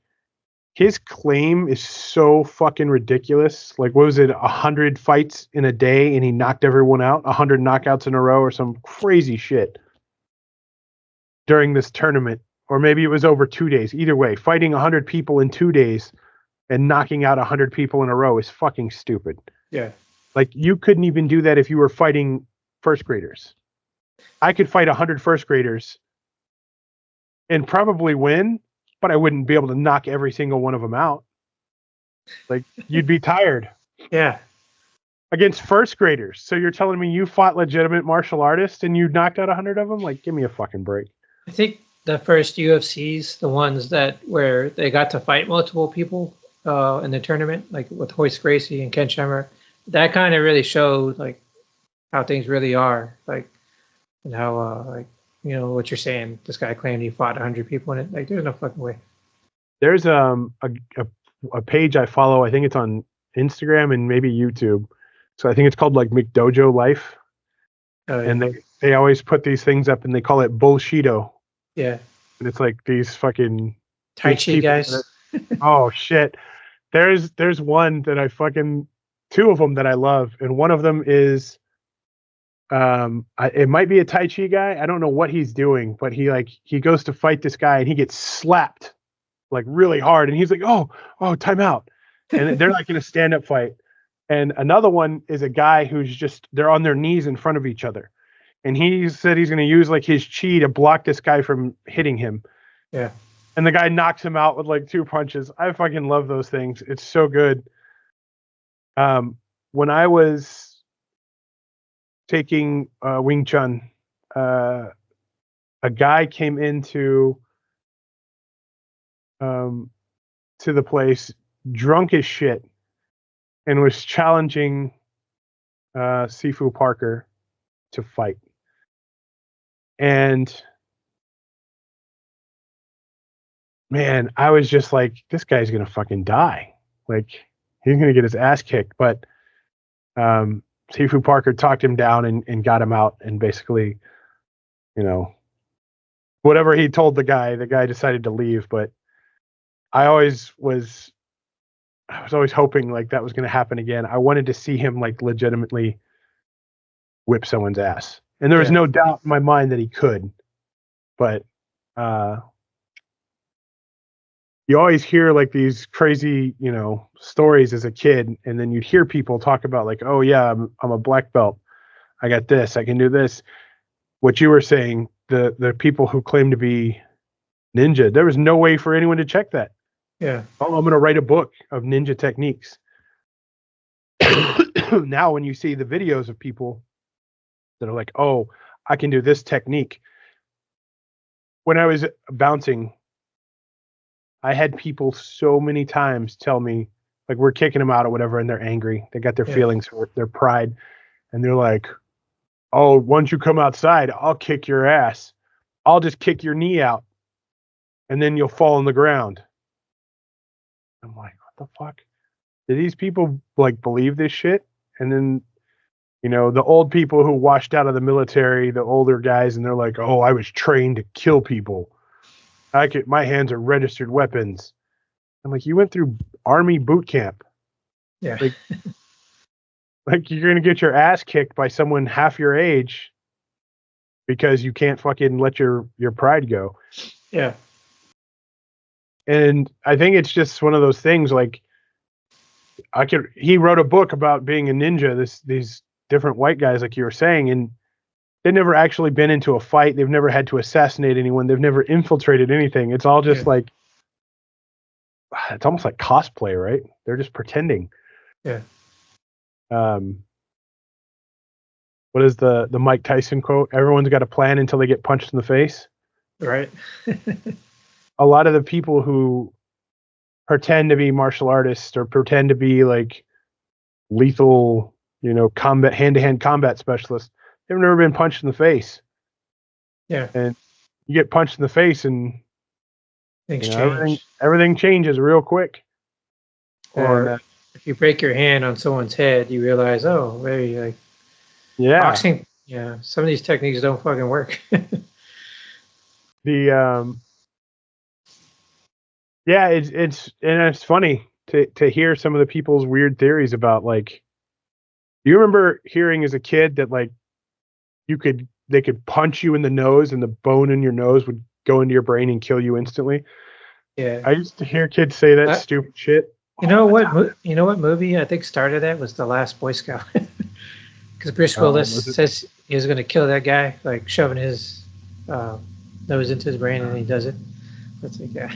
his claim is so fucking ridiculous. Like, what was it, 100 fights in a day, and he knocked everyone out, 100 knockouts in a row, or some crazy shit during this tournament, or maybe it was over 2 days. Either way, fighting 100 people in 2 days and knocking out 100 people in a row is fucking stupid. Yeah. Like, you couldn't even do that if you were fighting first graders. I could fight 100 first graders and probably win, but I wouldn't be able to knock every single one of them out. Like, you'd be tired. Yeah. Against first graders. So you're telling me you fought legitimate martial artists and you knocked out 100 of them? Like, give me a fucking break. I think the first UFCs, the ones that where they got to fight multiple people in the tournament, like with Royce Gracie and Ken Shamrock, that kind of really showed like how things really are, like and how like what you're saying. This guy claimed he fought 100 people in it. Like, there's no fucking way. There's a page I follow. I think it's on Instagram and maybe YouTube. So I think it's called like McDojo Life. Oh, yeah. And they always put these things up and they call it bullshito. Yeah. And it's like these fucking Tai Chi guys. Oh shit. There's one that I fucking two of them that I love, and one of them is it might be a Tai Chi guy. I don't know what he's doing, but he goes to fight this guy and he gets slapped like really hard, and he's like, oh, time out. And they're like in a stand-up fight. And another one is a guy who's they're on their knees in front of each other. And he said he's going to use like his chi to block this guy from hitting him. Yeah. And the guy knocks him out with like 2 punches. I fucking love those things. It's so good. When I was taking Wing Chun, a guy came into to the place drunk as shit and was challenging Sifu Parker to fight. And man, I was just like, this guy's gonna fucking die. Like, he's gonna get his ass kicked. But Sifu Parker talked him down and got him out, and basically, whatever he told the guy decided to leave. But I was always hoping like that was gonna happen again. I wanted to see him like legitimately whip someone's ass. And there was no doubt in my mind that he could. But you always hear like these crazy, stories as a kid, and then you'd hear people talk about like, oh yeah, I'm a black belt. I got this, I can do this. What you were saying, the people who claim to be ninja, there was no way for anyone to check that. Yeah. Oh, I'm going to write a book of ninja techniques. Now, when you see the videos of people that are like, oh, I can do this technique. When I was bouncing, I had people so many times tell me, like, we're kicking them out or whatever, and they're angry. They got their feelings hurt, their pride. And they're like, oh, once you come outside, I'll kick your ass. I'll just kick your knee out. And then you'll fall on the ground. I'm like, what the fuck? Do these people like believe this shit? And then, the old people who washed out of the military, the older guys, and they're like, oh, I was trained to kill people. My hands are registered weapons. I'm like, you went through army boot camp. Yeah. Like you're going to get your ass kicked by someone half your age because you can't fucking let your pride go. Yeah. And I think it's just one of those things like he wrote a book about being a ninja, these different white guys, like you were saying, and they've never actually been into a fight. They've never had to assassinate anyone. They've never infiltrated anything. It's all just like, it's almost like cosplay, right? They're just pretending. Yeah. What is the Mike Tyson quote? Everyone's got a plan until they get punched in the face. Right. A lot of the people who pretend to be martial artists or pretend to be like lethal, combat, hand-to-hand combat specialists, they've never been punched in the face. Yeah. And you get punched in the face and things change. Everything changes real quick. Or if you break your hand on someone's head, you realize, oh, maybe like boxing. Yeah. Some of these techniques don't fucking work. It's funny to hear some of the people's weird theories about like, do you remember hearing as a kid that like they could punch you in the nose and the bone in your nose would go into your brain and kill you instantly? Yeah. I used to hear kids say that stupid shit. You know what movie I think started that was The Last Boy Scout. Because Bruce Willis says he was going to kill that guy, like shoving his nose into his brain, and he does it. That's like, yeah.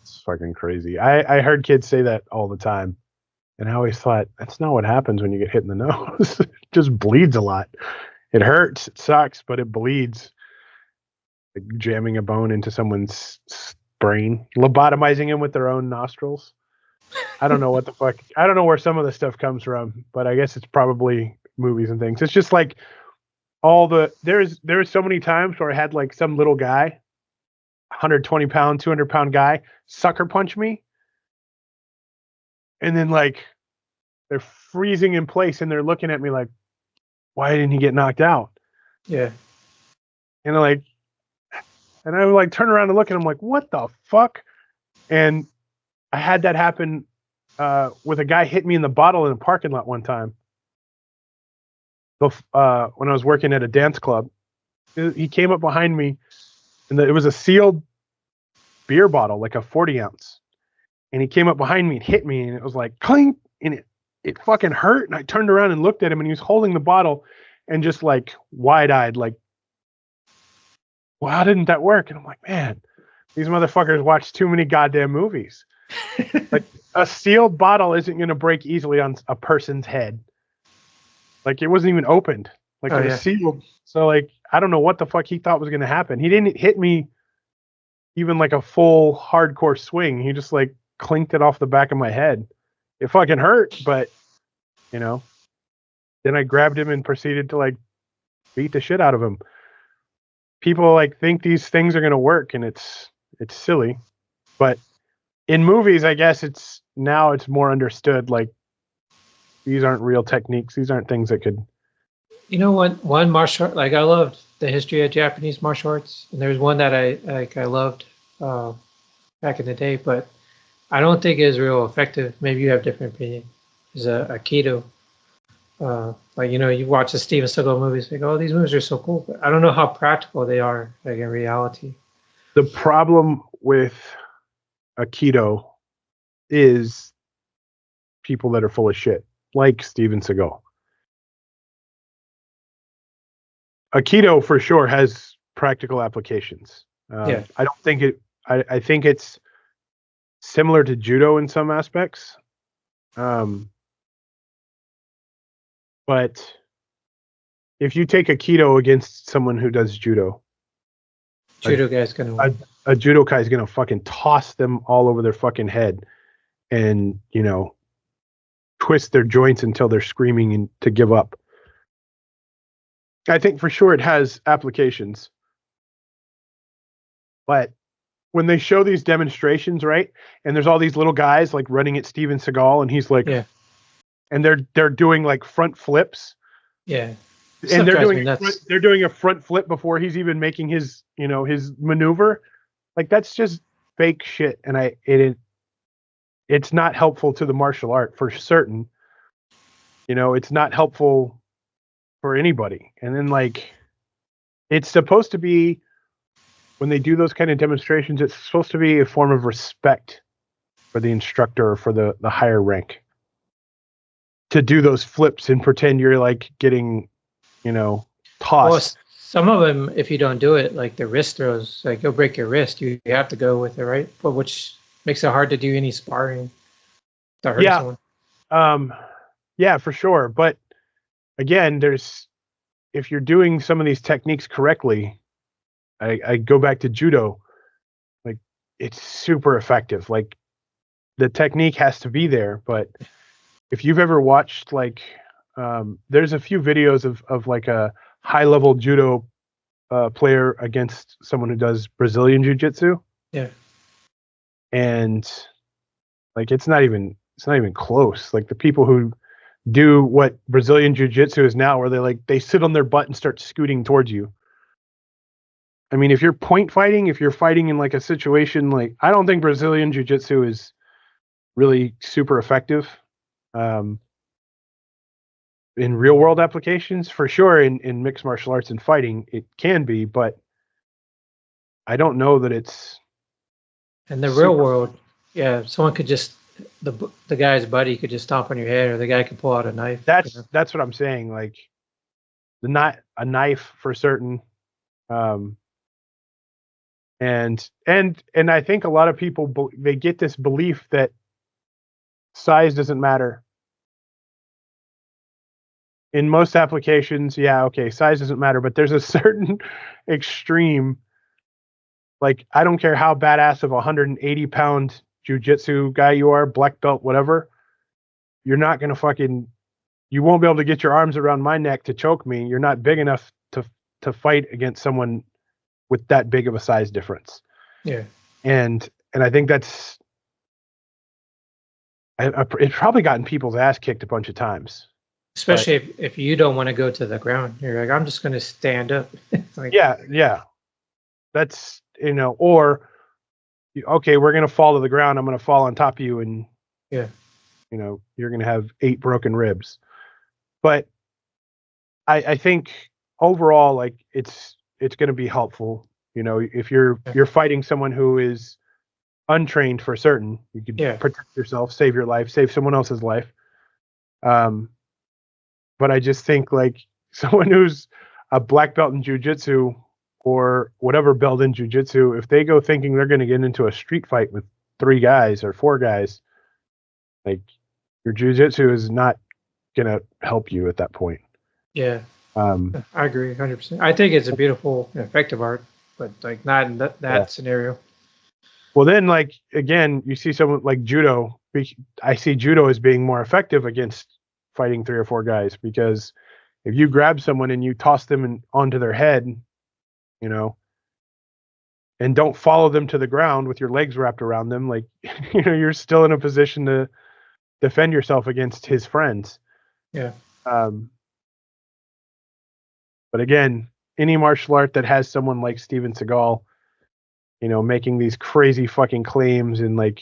It's fucking crazy. I heard kids say that all the time. And I always thought, that's not what happens when you get hit in the nose. It just bleeds a lot. It hurts. It sucks, but it bleeds. like jamming a bone into someone's brain, lobotomizing him with their own nostrils. I don't know what the fuck. I don't know where some of the stuff comes from, but I guess it's probably movies and things. It's just like there's so many times where I had like some little guy, 120 pound, 200-pound guy, sucker punch me, and then like they're freezing in place and they're looking at me like, why didn't he get knocked out? Yeah. And I would like turn around and look at him like, what the fuck? And I had that happen with a guy hit me in the bottle in a parking lot one time. When I was working at a dance club, he came up behind me, and it was a sealed beer bottle, like a 40 ounce. And he came up behind me and hit me, and it was like clink, and it fucking hurt. And I turned around and looked at him, and he was holding the bottle and just like wide-eyed, like, well, how didn't that work? And I'm like, man, these motherfuckers watch too many goddamn movies. Like, a sealed bottle isn't going to break easily on a person's head. Like, it wasn't even opened. Like, it was sealed. So, like, I don't know what the fuck he thought was going to happen. He didn't hit me even like a full hardcore swing. He just like clinked it off the back of my head. It fucking hurt, but you know, then I grabbed him and proceeded to like beat the shit out of him. People like think these things are going to work, and it's silly. But in movies, I guess it's more understood. Like, these aren't real techniques. These aren't things that could. You know, one martial art, like I loved the history of Japanese martial arts, and there's one that I loved back in the day, but I don't think it is real effective. Maybe you have a different opinion. Is Aikido. Like, you know, you watch the Steven Seagal movies, like, oh, these movies are so cool, but I don't know how practical they are, like, in reality. The problem with Aikido is people that are full of shit, like Steven Seagal. Aikido for sure has practical applications. I don't think it. I think it's similar to judo in some aspects. But if you take Aikido against someone who does judo, guy's gonna win. A judo guy is gonna fucking toss them all over their fucking head, and you know, twist their joints until they're screaming and to give up. I think for sure it has applications, but when they show these demonstrations, right, and there's all these little guys like running at Steven Seagal, and he's like, and they're doing like front flips, and they're doing a front flip before he's even making his his maneuver. Like, that's just fake shit, and it's not helpful to the martial art for certain. You know, it's not helpful for anybody. And then like, it's supposed to be, when they do those kind of demonstrations, it's supposed to be a form of respect for the instructor or for the higher rank, to do those flips and pretend you're like getting, tossed. Well, some of them, if you don't do it, like the wrist throws, like you'll break your wrist. You have to go with it, right? But which makes it hard to do any sparring to hurt someone. Yeah, for sure. But again, if you're doing some of these techniques correctly, I go back to judo, like, it's super effective. Like, the technique has to be there. But if you've ever watched, like, there's a few videos of like a high level judo player against someone who does Brazilian jiu-jitsu. Yeah. And like, it's not even close. Like, the people who do what Brazilian jiu-jitsu is now, where they sit on their butt and start scooting towards you. I mean, if you're point fighting, if you're fighting in like a situation, like, I don't think Brazilian jiu-jitsu is really super effective. In real world applications, for sure, in mixed martial arts and fighting, it can be, but I don't know that it's. In the real world, someone could just, the guy's buddy could just stomp on your head, or the guy could pull out a knife. That's what I'm saying. Like, a knife for certain. And I think a lot of people, they get this belief that size doesn't matter. In most applications, size doesn't matter, but there's a certain extreme Like, I don't care how badass of a 180-pound jujitsu guy you are, black belt, whatever. You're not going to fucking, you won't be able to get your arms around my neck to choke me. You're not big enough to fight against someone with that big of a size difference. Yeah. And I think that's, it's probably gotten people's ass kicked a bunch of times. Especially if you don't want to go to the ground. You're like, I'm just going to stand up. Like, yeah. That's, or, okay, we're going to fall to the ground. I'm going to fall on top of you, and yeah, you're going to have 8 broken ribs. But I think overall, like, it's going to be helpful. If you're fighting someone who is untrained for certain, you could protect yourself, save your life, save someone else's life. But I just think, like, someone who's a black belt in jiu-jitsu or whatever belt in jiu-jitsu, if they go thinking they're going to get into a street fight with 3 guys or 4 guys, like, your jiu-jitsu is not going to help you at that point. Yeah. I agree 100%. I think it's a beautiful, effective art, but like not in that scenario. Well, then, like, again, you see someone like judo. I see judo as being more effective against fighting 3 or 4 guys, because if you grab someone and you toss them onto their head, and don't follow them to the ground with your legs wrapped around them, like, you're still in a position to defend yourself against his friends. Yeah. But again, any martial art that has someone like Steven Seagal, making these crazy fucking claims, and like,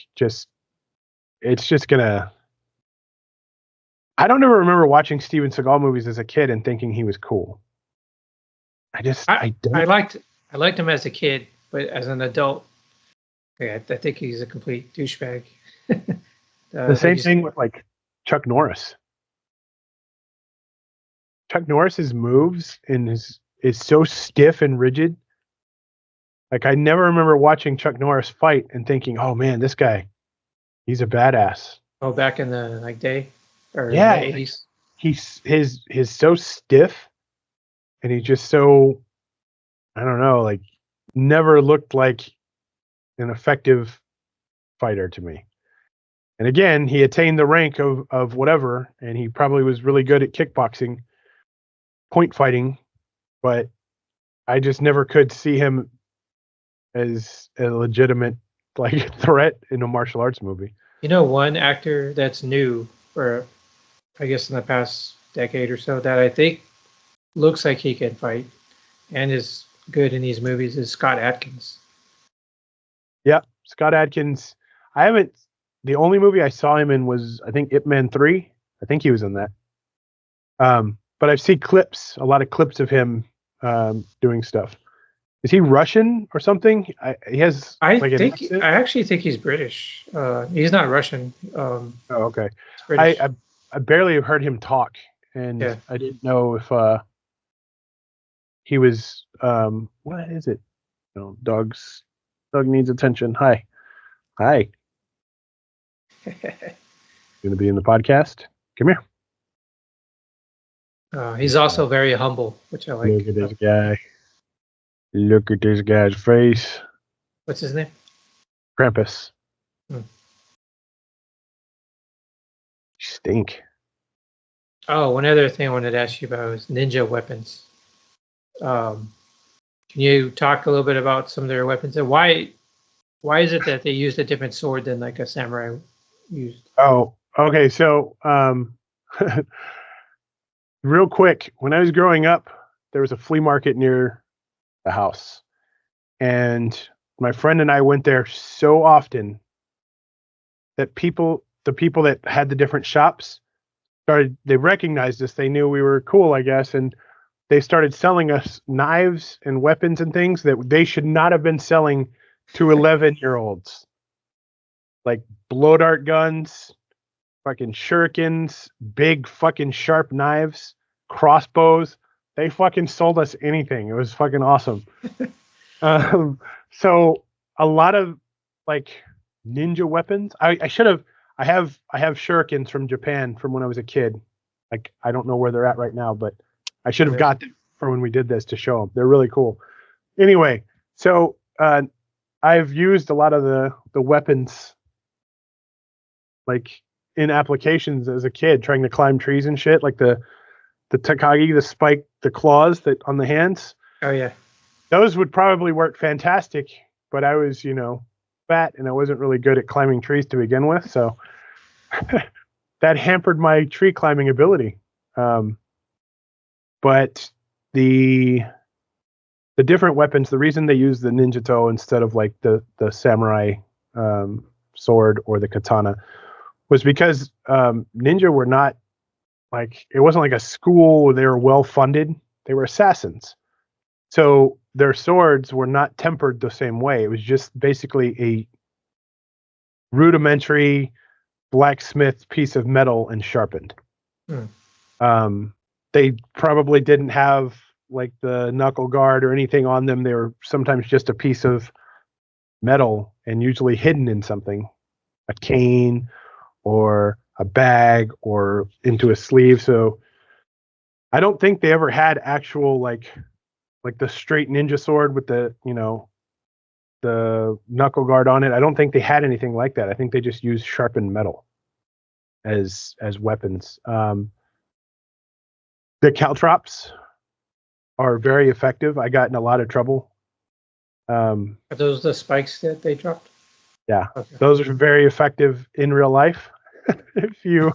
it's just gonna. I don't ever remember watching Steven Seagal movies as a kid and thinking he was cool. I liked him as a kid, but as an adult, I think he's a complete douchebag. The same thing with, like, Chuck Norris. Chuck Norris's moves is so stiff and rigid. Like, I never remember watching Chuck Norris fight and thinking, "Oh man, this guy, he's a badass." Oh, back in the day, or the 80s. He's so stiff, and he's just so, I don't know, like, never looked like an effective fighter to me. And again, he attained the rank of whatever, and he probably was really good at kickboxing, point fighting, but I just never could see him as a legitimate, like, threat in a martial arts movie. One actor that's new, or I guess in the past decade or so, that I think looks like he can fight and is good in these movies is Scott Adkins. Yeah, Scott Adkins. The only movie I saw him in was, I think, Ip Man 3. I think he was in that. But I've seen a lot of clips of him doing stuff. Is he Russian or something? I actually think he's British. He's not Russian. Oh, okay. I barely have heard him talk, and I didn't know if he was. What is it? Doug needs attention. Hi. Gonna be in the podcast. Come here. He's also very humble, which I like. Look at this guy. Look at this guy's face. What's his name? Krampus. Stink. Oh, one other thing I wanted to ask you about was ninja weapons. Can you talk a little bit about some of their weapons, and why is it that they used a different sword than like a samurai used? Oh, okay. So, real quick, when I was growing up, there was a flea market near the house, and my friend and I went there so often that the people that had the different shops they recognized us. They knew we were cool, I guess, and they started selling us knives and weapons and things that they should not have been selling to 11-year-olds, like blow dart guns, fucking shurikens, big fucking sharp knives, crossbows. They fucking sold us anything. It was fucking awesome. So a lot of, like, ninja weapons. I have shurikens from Japan from when I was a kid. Like, I don't know where they're at right now, but I should have got them for when we did this to show them. They're really cool. Anyway, so I've used a lot of the weapons like in applications as a kid, trying to climb trees and shit, like the Takagi, the spike, the claws that on the hands. Oh yeah. Those would probably work fantastic, but I was, fat and I wasn't really good at climbing trees to begin with, so that hampered my tree climbing ability. But the different weapons, the reason they use the ninjato instead of like the samurai sword or the katana was because ninja were not like, it wasn't like a school where they were well funded. They were assassins. So their swords were not tempered the same way. It was just basically a rudimentary blacksmith piece of metal and sharpened. They probably didn't have like the knuckle guard or anything on them. They were sometimes just a piece of metal and usually hidden in something, a cane or a bag or into a sleeve. So I don't think they ever had actual like the straight ninja sword with the the knuckle guard on it. I don't think they had anything like that. I think they just used sharpened metal as weapons. The caltrops are very effective. I got in a lot of trouble. Are those the spikes that they dropped? Yeah, okay. Those are very effective in real life. if you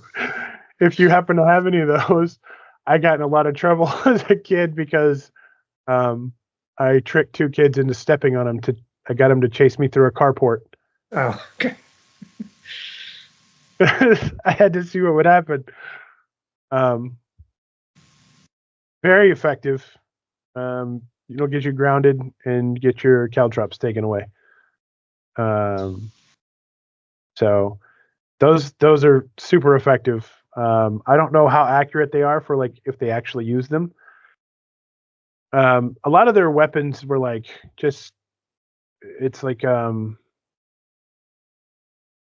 happen to have any of those, I got in a lot of trouble as a kid because I tricked two kids into stepping on them. I got them to chase me through a carport. Oh, okay. I had to see what would happen. Very effective. Get you grounded and get your caltrops taken away. So those are super effective. I don't know how accurate they are for like if they actually use them. A lot of their weapons were like it's like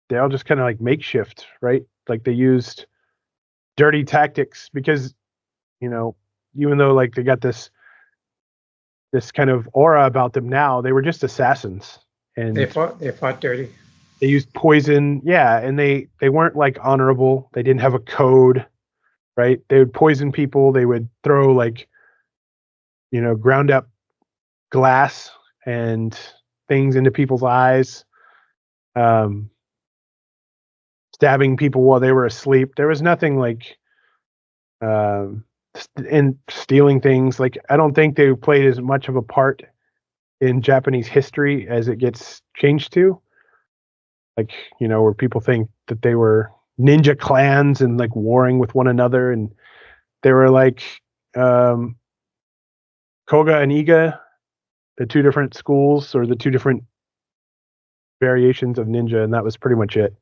they all just kind of like makeshift, right? Like they used dirty tactics because even though like they got this kind of aura about them now, they were just assassins and they fought dirty. They used poison, yeah, and they weren't like honorable. They didn't have a code, right? They would poison people. They would throw like ground up glass and things into people's eyes, stabbing people while they were asleep. There was nothing like in stealing things. Like I don't think they played as much of a part in Japanese history as it gets changed to. Like, where people think that they were ninja clans and like warring with one another, and they were like Koga and Iga, the two different schools or the two different variations of ninja, and that was pretty much it.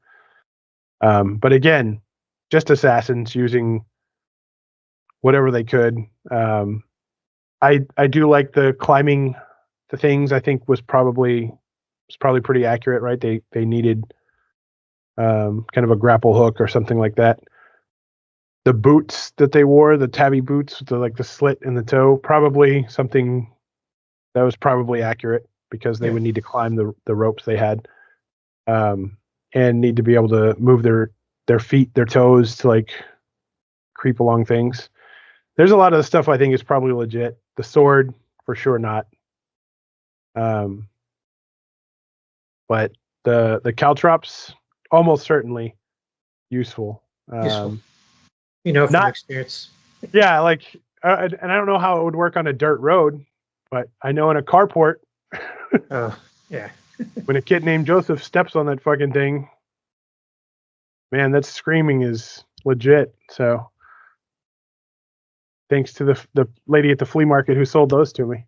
But again, just assassins using whatever they could. I do like the climbing the things. I think was probably pretty accurate, right? They needed kind of a grapple hook or something like that. The boots that they wore, the tabby boots with the slit in the toe, probably something that was probably accurate because they would need to climb the ropes they had, and need to be able to move their feet, their toes to like creep along things. There's a lot of the stuff I think is probably legit. The sword, for sure not. But the caltrops, almost certainly useful. Useful. From experience. Yeah, like, and I don't know how it would work on a dirt road, but I know in a carport. Oh, yeah. When a kid named Joseph steps on that fucking thing, man, that screaming is legit. So, thanks to the lady at the flea market who sold those to me.